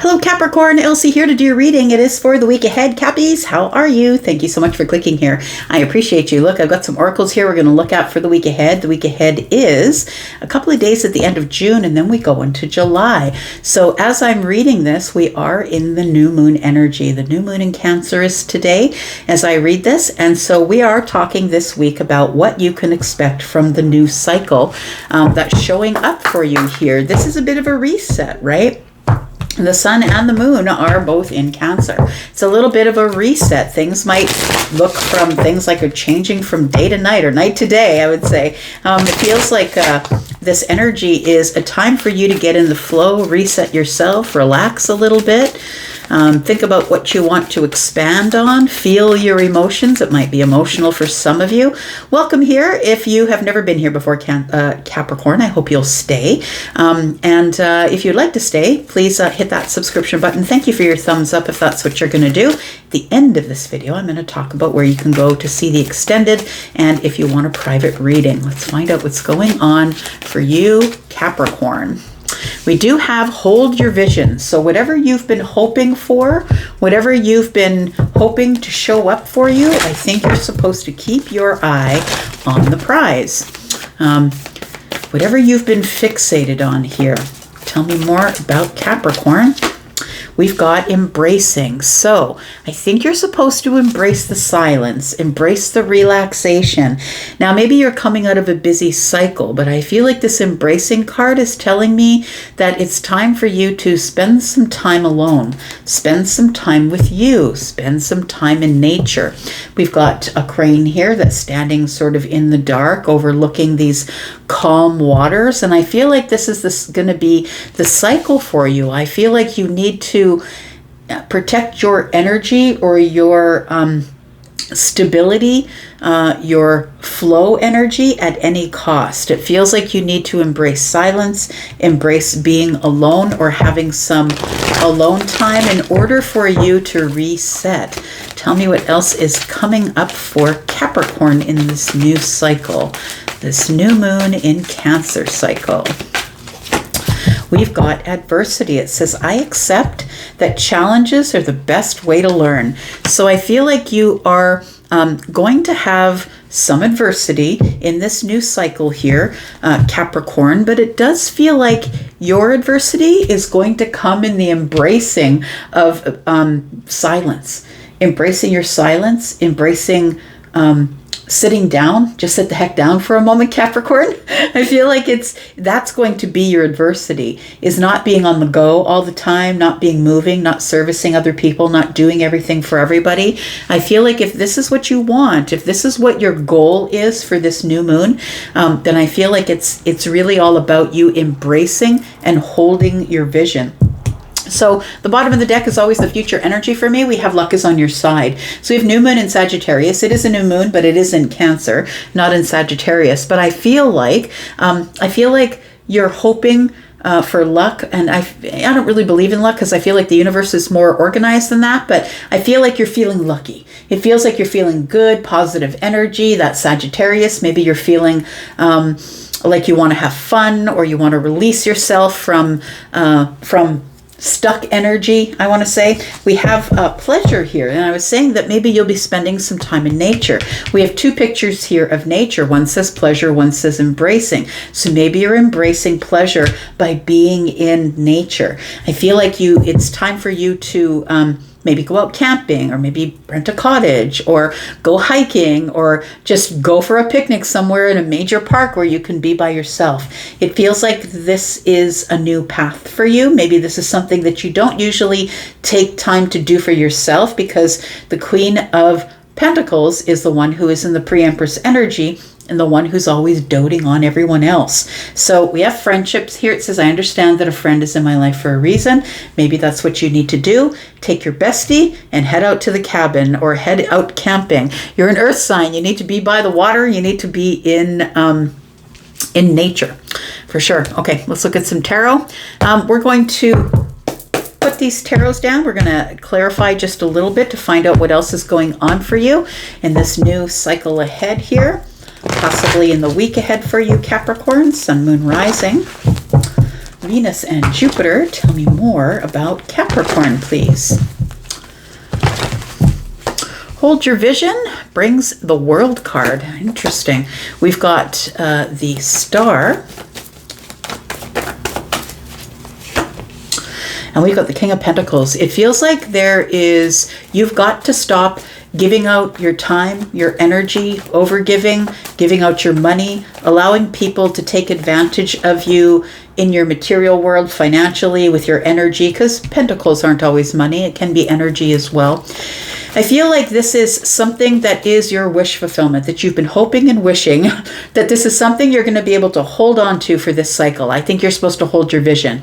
Hello Capricorn, Elsie here to do your reading. It is for the week ahead. Cappies, how are you? Thank you so much for clicking here. I appreciate you. Look, I've got some oracles here we're going to look at for the week ahead. The week ahead is a couple of days at the end of June, and then we go into July. So as I'm reading this, we are in the new moon energy. The new moon in Cancer is today as I read this, and so we are talking this week about what you can expect from the new cycle that's showing up for you here. This is a bit of a reset, right? The sun and the moon are both in Cancer. It's a little bit of a reset. Things might look from things like are changing from day to night or night to day, I would say. It feels like this energy is a time for you to get in the flow, reset yourself, relax a little bit. Think about what you want to expand on. Feel your emotions. It might be emotional for some of you. Welcome here. If you have never been here before, Capricorn, I hope you'll stay. And if you'd like to stay, please hit that subscription button. Thank you for your thumbs up if that's what you're going to do. At the end of this video, I'm going to talk about where you can go to see the extended and if you want a private reading. Let's find out what's going on for you, Capricorn. We do have hold your vision. So whatever you've been hoping for, whatever you've been hoping to show up for you, I think you're supposed to keep your eye on the prize. Whatever you've been fixated on here. Tell me more about Capricorn. We've got embracing. So I think you're supposed to embrace the silence, embrace the relaxation. Now, maybe you're coming out of a busy cycle, but I feel like this embracing card is telling me that it's time for you to spend some time alone, spend some time with you, spend some time in nature. We've got a crane here that's standing sort of in the dark, overlooking these calm waters. And I feel like this is going to be the cycle for you. I feel like you need to protect your energy or your stability, your flow energy at any cost. It feels like you need to embrace silence, embrace being alone or having some alone time in order for you to reset. Tell me what else is coming up for Capricorn in this new cycle, this new moon in Cancer cycle. We've got adversity. It says, I accept that challenges are the best way to learn. So I feel like you are going to have some adversity in this new cycle here, Capricorn, but it does feel like your adversity is going to come in the embracing of silence, embracing your silence, embracing sitting down. Just sit the heck down for a moment, Capricorn. I feel like that's going to be your adversity, is not being on the go all the time, not being moving, not servicing other people, not doing everything for everybody. I feel like if this is what you want, if this is what your goal is for this new moon, then I feel like it's really all about you embracing and holding your vision. So the bottom of the deck is always the future energy for me. We have luck is on your side. So we have new moon in Sagittarius. It is a new moon, but it is in Cancer, not in Sagittarius. But I feel like you're hoping for luck, and I don't really believe in luck because I feel like the universe is more organized than that, but I feel like you're feeling lucky. It feels like you're feeling good, positive energy. That's Sagittarius. Maybe you're feeling like you want to have fun, or you want to release yourself from stuck energy, I want to say. We have pleasure here, and I was saying that maybe you'll be spending some time in nature. We have two pictures here of nature. One says pleasure, one says embracing. So maybe you're embracing pleasure by being in nature. I feel like it's time for you to maybe go out camping, or maybe rent a cottage, or go hiking, or just go for a picnic somewhere in a major park where you can be by yourself. It feels like this is a new path for you. Maybe this is something that you don't usually take time to do for yourself, because the Queen of Pentacles is the one who is in the pre-Empress energy, and the one who's always doting on everyone else. So we have friendships here. It says, I understand that a friend is in my life for a reason. Maybe that's what you need to do. Take your bestie and head out to the cabin, or head out camping. You're an earth sign. You need to be by the water. You need to be in nature for sure. Okay, let's look at some tarot. We're going to put these tarots down. We're going to clarify just a little bit to find out what else is going on for you in this new cycle ahead here. Possibly in the week ahead for you, Capricorn, Sun, Moon, Rising. Venus and Jupiter, tell me more about Capricorn, please. Hold your vision brings the World card. Interesting. We've got the Star. And we've got the King of Pentacles. It feels like you've got to stop giving out your time, your energy, overgiving, giving out your money, allowing people to take advantage of you in your material world, financially, with your energy, because pentacles aren't always money. It can be energy as well. I feel like this is something that is your wish fulfillment, that you've been hoping and wishing, that this is something you're going to be able to hold on to for this cycle. I think you're supposed to hold your vision.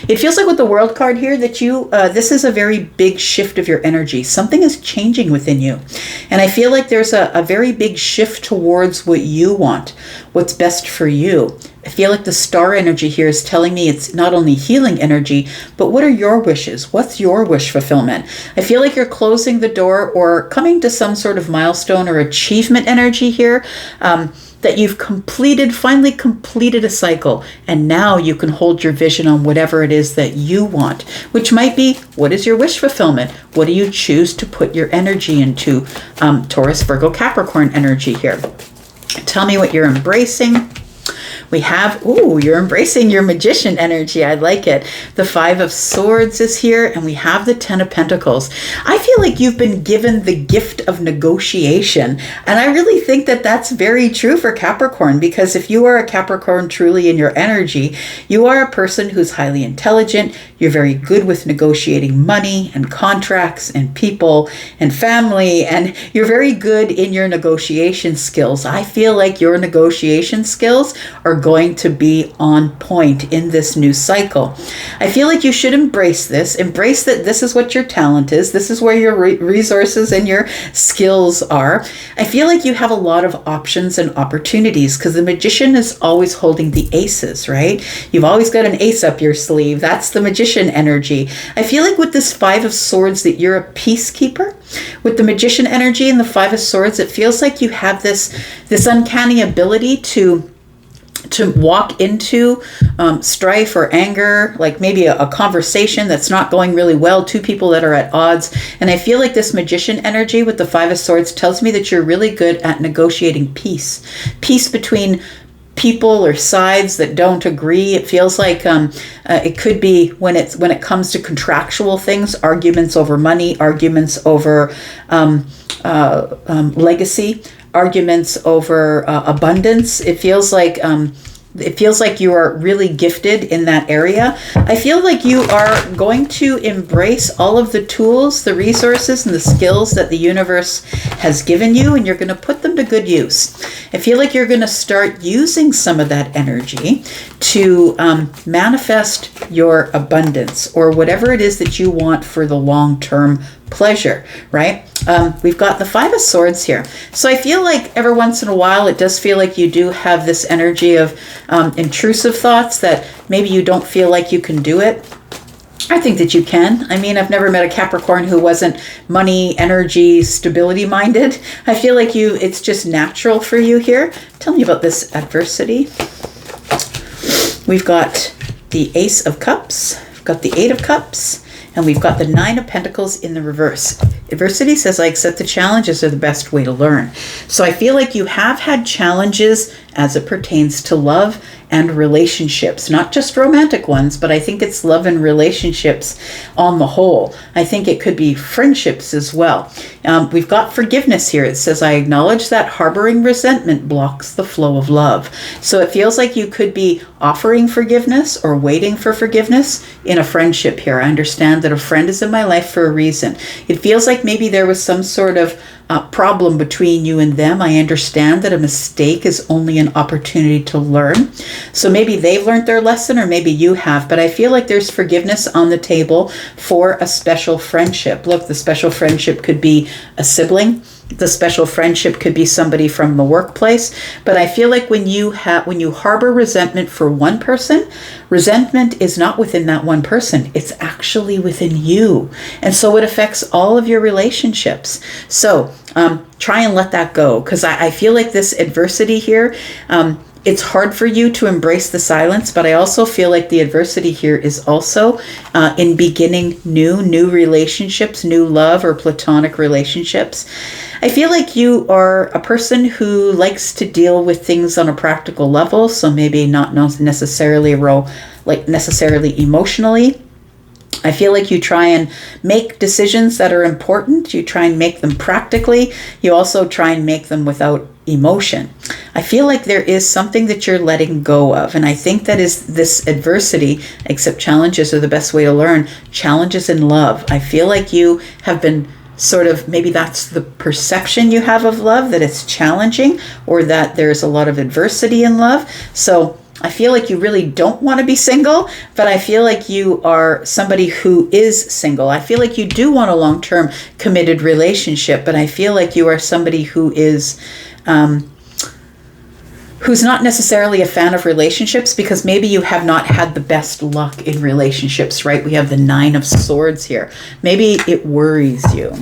It feels like with the World card here that this is a very big shift of your energy. Something is changing within you. And I feel like there's a very big shift towards what you want, what's best for you. I feel like the Star energy here is telling me it's not only healing energy, but what are your wishes? What's your wish fulfillment? I feel like you're closing the door or coming to some sort of milestone or achievement energy here, that you've finally completed a cycle, and now you can hold your vision on whatever it is that you want, which might be, what is your wish fulfillment? What do you choose to put your energy into? Taurus, Virgo, Capricorn energy here. Tell me what you're embracing. We have, you're embracing your magician energy. I like it. The 5 of Swords is here, and we have the 10 of Pentacles. I feel like you've been given the gift of negotiation, and I really think that that's very true for Capricorn, because if you are a Capricorn truly in your energy, you are a person who's highly intelligent. You're very good with negotiating money and contracts and people and family, and you're very good in your negotiation skills. I feel like your negotiation skills are going to be on point in this new cycle. I feel like you should embrace this. Embrace that this is what your talent is. This is where your resources and your skills are. I feel like you have a lot of options and opportunities, because the magician is always holding the aces, right? You've always got an ace up your sleeve. That's the magician energy. I feel like with this 5 of Swords that you're a peacekeeper. With the magician energy and the 5 of Swords, it feels like you have this uncanny ability to walk into strife or anger, like maybe a conversation that's not going really well, two people that are at odds. And I feel like this magician energy with the 5 of Swords tells me that you're really good at negotiating peace between people or sides that don't agree. It feels like it could be when it comes to contractual things, arguments over money, arguments over legacy, arguments over abundance. It feels like you are really gifted in that area. I feel like you are going to embrace all of the tools, the resources, and the skills that the universe has given you, and you're going to put them to good use. I feel like you're going to start using some of that energy to manifest your abundance or whatever it is that you want for the long-term pleasure, right? We've got the 5 of Swords here. So I feel like every once in a while, it does feel like you do have this energy of intrusive thoughts that maybe you don't feel like you can do it. I think that you can. I mean, I've never met a Capricorn who wasn't money, energy, stability minded. I feel like it's just natural for you here. Tell me about this adversity. We've got the Ace of Cups, we've got the 8 of Cups, and we've got the 9 of Pentacles in the reverse. Adversity says, I accept the challenges are the best way to learn. So I feel like you have had challenges as it pertains to love and relationships, not just romantic ones, but I think it's love and relationships on the whole. I think it could be friendships as well. We've got forgiveness here. It says, I acknowledge that harboring resentment blocks the flow of love. So it feels like you could be offering forgiveness or waiting for forgiveness in a friendship here. I understand that a friend is in my life for a reason. It feels like maybe there was some sort of problem between you and them. I understand that a mistake is only an opportunity to learn. So maybe they've learned their lesson or maybe you have, but I feel like there's forgiveness on the table for a special friendship. Look, the special friendship could be a sibling. The special friendship could be somebody from the workplace. But I feel like when you harbor resentment for one person, resentment is not within that one person. It's actually within you. And so it affects all of your relationships. So try and let that go, because I feel like this adversity here, it's hard for you to embrace the silence, but I also feel like the adversity here is also in beginning new relationships, new love or platonic relationships. I feel like you are a person who likes to deal with things on a practical level, so maybe not necessarily emotionally. I feel like you try and make decisions that are important. You try and make them practically. You also try and make them without emotion. I feel like there is something that you're letting go of. And I think that is this adversity, except challenges are the best way to learn, challenges in love. I feel like you have been sort of, maybe that's the perception you have of love, that it's challenging or that there's a lot of adversity in love. So I feel like you really don't want to be single, but I feel like you are somebody who is single. I feel like you do want a long-term committed relationship, but I feel like you are somebody who is, who's not necessarily a fan of relationships because maybe you have not had the best luck in relationships, right? We have the 9 of Swords here. Maybe it worries you.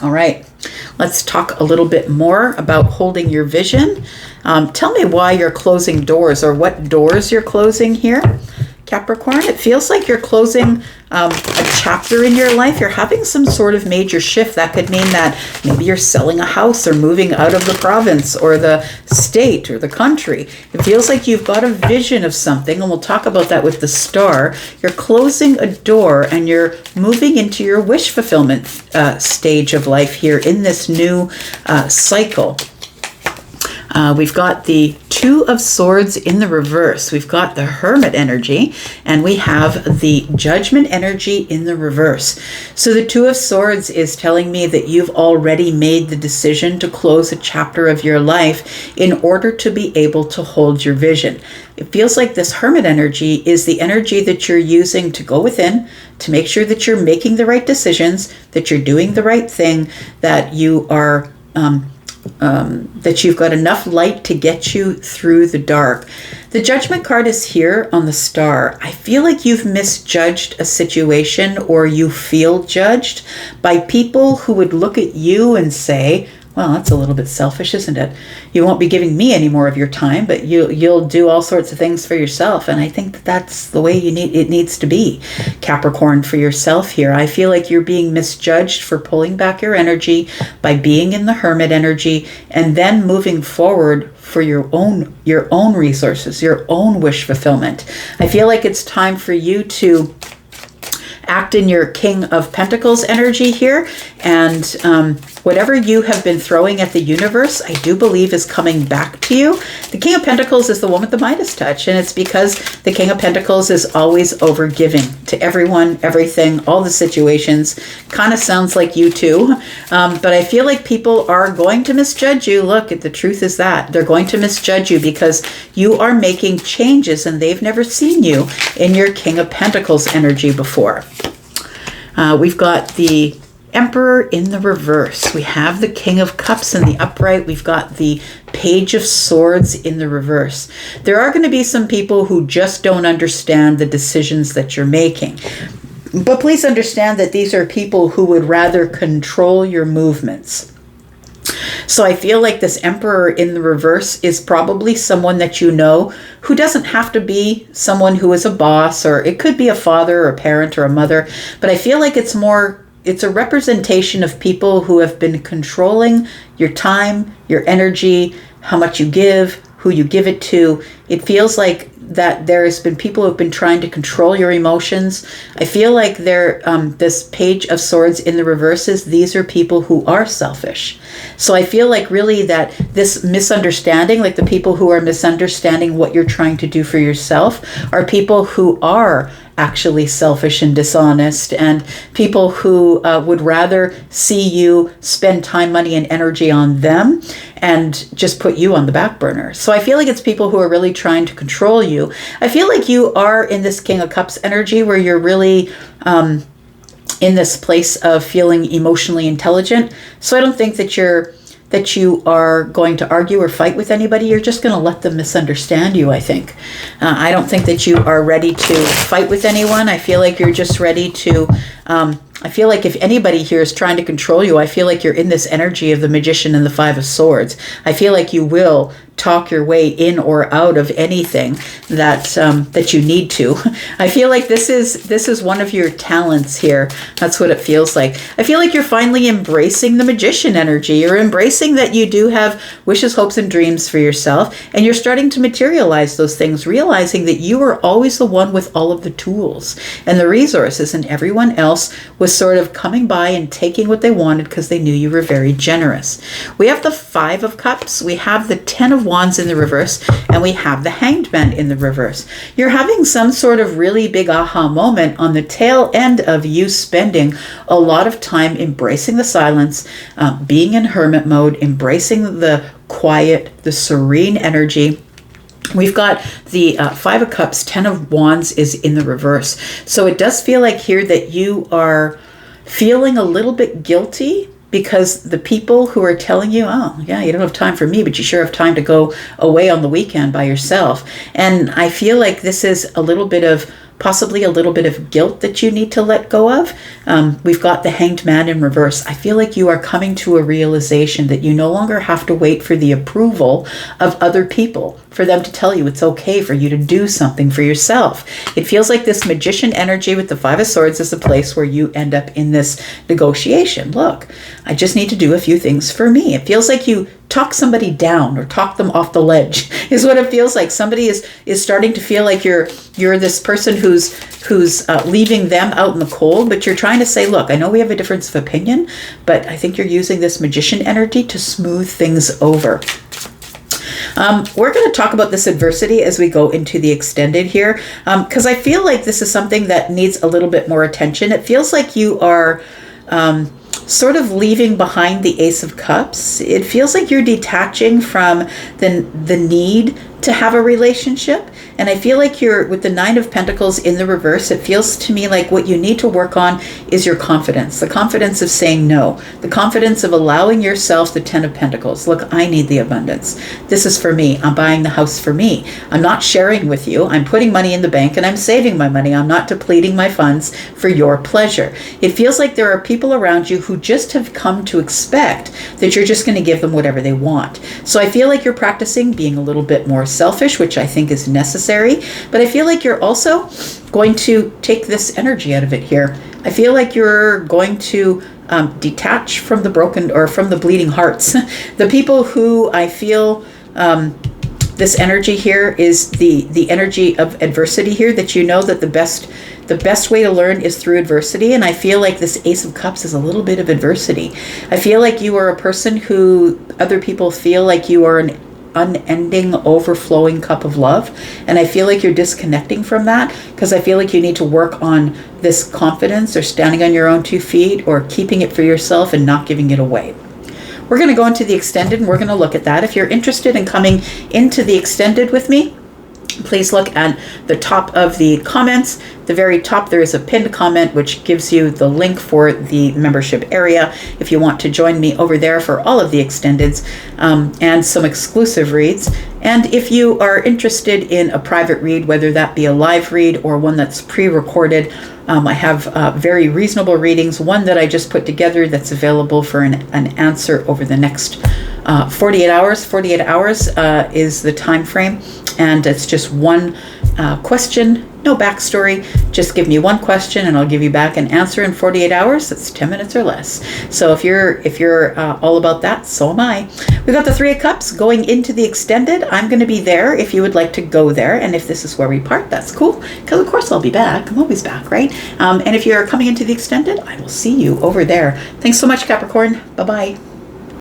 All right. Let's talk a little bit more about holding your vision. Tell me why you're closing doors or what doors you're closing here, Capricorn. It feels like you're closing a chapter in your life. You're having some sort of major shift. That could mean that maybe you're selling a house or moving out of the province or the state or the country. It feels like you've got a vision of something, and we'll talk about that with the star. You're closing a door and you're moving into your wish fulfillment stage of life here in this new cycle. We've got the 2 of Swords in the reverse. We've got the Hermit energy, and we have the Judgment energy in the reverse. So the 2 of Swords is telling me that you've already made the decision to close a chapter of your life in order to be able to hold your vision. It feels like this Hermit energy is the energy that you're using to go within, to make sure that you're making the right decisions, that you're doing the right thing, that you are that you've got enough light to get you through the dark. The Judgment card is here on the star. I feel like you've misjudged a situation, or you feel judged by people who would look at you and say, well, that's a little bit selfish, isn't it? You won't be giving me any more of your time, but you'll do all sorts of things for yourself. And I think that that's the way it needs to be, Capricorn, for yourself here. I feel like you're being misjudged for pulling back your energy by being in the Hermit energy and then moving forward for your own resources, your own wish fulfillment. I feel like it's time for you to act in your King of Pentacles energy here, and whatever you have been throwing at the universe, I do believe is coming back to you. The King of Pentacles is the one with the Midas touch, and it's because the King of Pentacles is always over giving to everyone, everything, all the situations. Kind of sounds like you too, but I feel like people are going to misjudge you. Look, the truth is that they're going to misjudge you because you are making changes and they've never seen you in your King of Pentacles energy before. We've got the Emperor in the reverse. We have the King of Cups in the upright. We've got the Page of Swords in the reverse. There are going to be some people who just don't understand the decisions that you're making. But please understand that these are people who would rather control your movements. So I feel like this Emperor in the reverse is probably someone that you know who doesn't have to be someone who is a boss, or it could be a father or a parent or a mother. But I feel like it's a representation of people who have been controlling your time, your energy, how much you give, who you give it to. It feels like that there's been people who have been trying to control your emotions. I feel like this Page of Swords in the reverses, these are people who are selfish. So I feel like really that this misunderstanding, like the people who are misunderstanding what you're trying to do for yourself, are people who are actually selfish and dishonest, and people who would rather see you spend time, money, and energy on them and just put you on the back burner. So I feel like it's people who are really trying to control you. I feel like you are in this King of Cups energy where you're really in this place of feeling emotionally intelligent. So I don't think that you are going to argue or fight with anybody. You're just going to let them misunderstand you, I think. I don't think that you are ready to fight with anyone. I feel like you're just ready to I feel like if anybody here is trying to control you, I feel like you're in this energy of the Magician and the Five of Swords. I feel like you will talk your way in or out of anything that that you need to. I feel like this is one of your talents here. That's what it feels like. I feel like you're finally embracing the Magician energy. You're embracing that you do have wishes, hopes, and dreams for yourself, and you're starting to materialize those things, realizing that you are always the one with all of the tools and the resources, and everyone else was sort of coming by and taking what they wanted because they knew you were very generous. We have the Five of Cups, we have the Ten of Wands in the reverse, and we have the Hanged Man in the reverse. You're having some sort of really big aha moment on the tail end of you spending a lot of time embracing the silence, being in hermit mode, embracing the quiet, the serene energy. We've got the Five of Cups, Ten of Wands is in the reverse. So it does feel like here that you are feeling a little bit guilty because the people who are telling you, oh, yeah, you don't have time for me, but you sure have time to go away on the weekend by yourself. And I feel like this is a little bit of, possibly a little bit of guilt that you need to let go of. We've got the Hanged Man in reverse. I feel like you are coming to a realization that you no longer have to wait for the approval of other people for them to tell you it's okay for you to do something for yourself. It feels like this Magician energy with the Five of Swords is a place where you end up in this negotiation. Look, I just need to do a few things for me. It feels like you talk somebody down or talk them off the ledge is what it feels like. Somebody is starting to feel like you're this person who's leaving them out in the cold, but you're trying to say, look, I know we have a difference of opinion, but I think you're using this Magician energy to smooth things over. We're going to talk about this adversity as we go into the extended here, because I feel like this is something that needs a little bit more attention. It feels like you are sort of leaving behind the Ace of Cups. It feels like you're detaching from the need to have a relationship. And I feel like you're, with the Nine of Pentacles in the reverse, it feels to me like what you need to work on is your confidence. The confidence of saying no. The confidence of allowing yourself the Ten of Pentacles. Look, I need the abundance. This is for me. I'm buying the house for me. I'm not sharing with you. I'm putting money in the bank and I'm saving my money. I'm not depleting my funds for your pleasure. It feels like there are people around you who just have come to expect that you're just going to give them whatever they want. So I feel like you're practicing being a little bit more selfish, which I think is necessary. But I feel like you're also going to take this energy out of it here. I feel like you're going to detach from the broken or from the bleeding hearts. The people who I feel this energy here is the energy of adversity here, that you know that the best way to learn is through adversity. And I feel like this Ace of Cups is a little bit of adversity. I feel like you are a person who other people feel like you are an unending, overflowing cup of love. And I feel like you're disconnecting from that because I feel like you need to work on this confidence or standing on your own 2 feet or keeping it for yourself and not giving it away. We're going to go into the extended and we're going to look at that. If you're interested in coming into the extended with me, please look at the top of the comments. The very top, there is a pinned comment which gives you the link for the membership area if you want to join me over there for all of the extendeds and some exclusive reads. And if you are interested in a private read, whether that be a live read or one that's pre-recorded, I have very reasonable readings. One that I just put together that's available for an answer over the next 48 hours. 48 hours is the time frame, and it's just one question, no backstory. Just give me one question and I'll give you back an answer in 48 hours. That's 10 minutes or less. So if you're all about that, so am I. We got the Three of Cups going into the extended. I'm going to be there if you would like to go there, and if this is where we part, that's cool, because of course I'll be back. I'm always back, right? And if you're coming into the extended, I will see you over there. Thanks so much, Capricorn. Bye-bye.